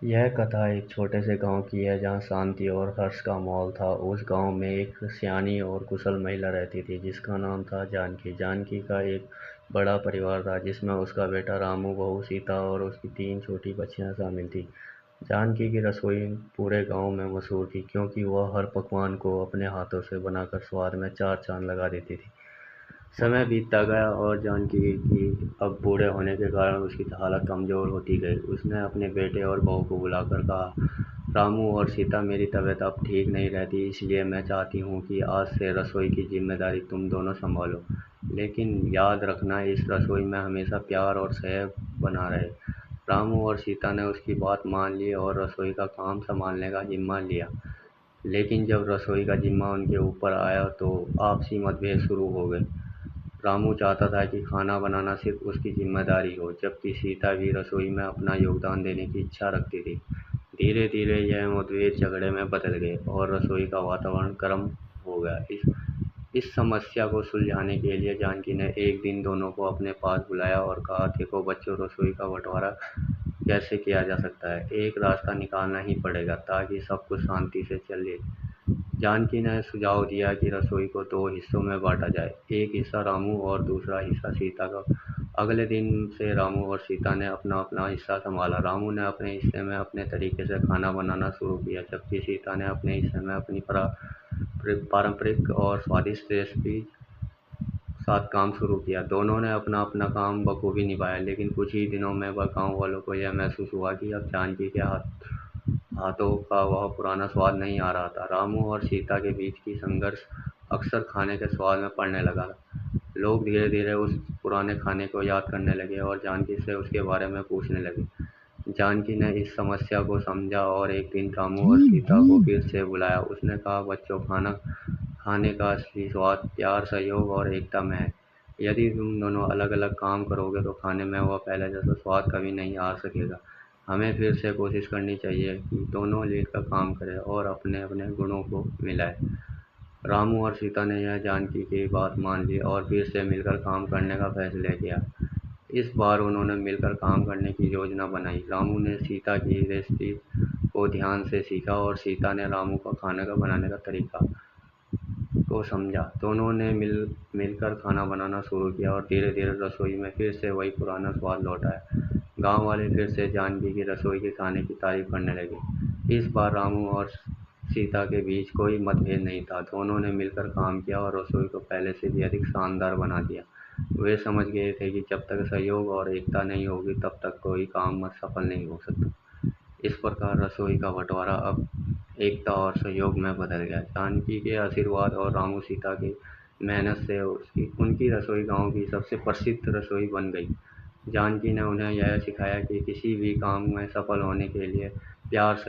यह कथा एक छोटे से गांव की है जहां शांति और हर्ष का माहौल था। उस गांव में एक सियानी और कुशल महिला रहती थी जिसका नाम था जानकी। जानकी का एक बड़ा परिवार था जिसमें उसका बेटा रामू, बहू सीता और उसकी 3 छोटी बच्चियां शामिल थी। जानकी की रसोई पूरे गांव में मशहूर थी क्योंकि वह हर पकवान को अपने हाथों से बनाकर स्वाद में 4 चांद लगा देती थी। समय बीतता गया और जानकी की अब बूढ़े होने के कारण उसकी हालत कमज़ोर होती गई। उसने अपने बेटे और बहू को बुलाकर कहा, रामू और सीता, मेरी तबीयत अब ठीक नहीं रहती, इसलिए मैं चाहती हूँ कि आज से रसोई की जिम्मेदारी तुम दोनों संभालो। लेकिन याद रखना, इस रसोई में हमेशा प्यार और सहयोग बना रहे। रामू और सीता ने उसकी बात मान ली और रसोई का काम संभालने का जिम्मा लिया। लेकिन जब रसोई का जिम्मा उनके ऊपर आया तो आपसी मतभेद शुरू हो गए। रामू चाहता था कि खाना बनाना सिर्फ उसकी जिम्मेदारी हो, जबकि सीता भी रसोई में अपना योगदान देने की इच्छा रखती थी। धीरे धीरे यह मतभेद झगड़े में बदल गए और रसोई का वातावरण गर्म हो गया। इस समस्या को सुलझाने के लिए जानकी ने एक दिन दोनों को अपने पास बुलाया और कहा, देखो बच्चों, रसोई का बंटवारा कैसे किया जा सकता है। एक रास्ता निकालना ही पड़ेगा ताकि सब कुछ शांति से चले। जानकी ने सुझाव दिया कि रसोई को 2 हिस्सों में बांटा जाए, एक हिस्सा रामू और दूसरा हिस्सा सीता का। अगले दिन से रामू और सीता ने अपना अपना हिस्सा संभाला। रामू ने अपने हिस्से में अपने तरीके से खाना बनाना शुरू किया, जबकि सीता ने अपने हिस्से में अपनी पारंपरिक और स्वादिष्ट रेसिपी साथ काम शुरू किया। दोनों ने अपना अपना काम बखूबी निभाया, लेकिन कुछ ही दिनों में वह गांव वालों को यह महसूस हुआ कि अब जानकी के हाथों का वह पुराना स्वाद नहीं आ रहा था। रामू और सीता के बीच की संघर्ष अक्सर खाने के स्वाद में पड़ने लगा। लोग धीरे धीरे उस पुराने खाने को याद करने लगे और जानकी से उसके बारे में पूछने लगे। जानकी ने इस समस्या को समझा और एक दिन रामू और सीता को फिर से बुलाया। उसने कहा, बच्चों, खाना खाने का असली स्वाद प्यार, सहयोग और एकता में है। यदि तुम दोनों अलग अलग काम करोगे तो खाने में वह पहले जैसा स्वाद कभी नहीं आ सकेगा। हमें फिर से कोशिश करनी चाहिए कि दोनों मिलकर काम करें और अपने अपने गुणों को मिलाएं। रामू और सीता ने यह जानकी की बात मान ली और फिर से मिलकर काम करने का फैसला किया। इस बार उन्होंने मिलकर काम करने की योजना बनाई। रामू ने सीता की रेसिपी को ध्यान से सीखा और सीता ने रामू का खाने का बनाने का तरीका को समझा। दोनों ने मिलकर खाना बनाना शुरू किया और धीरे धीरे रसोई में फिर से वही पुराना स्वाद लौट आया। गांव वाले फिर से जानकी की रसोई के खाने की तारीफ करने लगे। इस बार रामू और सीता के बीच कोई मतभेद नहीं था। दोनों ने मिलकर काम किया और रसोई को पहले से भी अधिक शानदार बना दिया। वे समझ गए थे कि जब तक सहयोग और एकता नहीं होगी तब तक कोई काम सफल नहीं हो सकता। इस प्रकार रसोई का बंटवारा अब एकता और सहयोग में बदल गया। जानकी के आशीर्वाद और रामू सीता की मेहनत से उनकी रसोई गांव की सबसे प्रसिद्ध रसोई बन गई। जानकी ने उन्हें यह सिखाया कि किसी भी काम में सफल होने के लिए प्यार से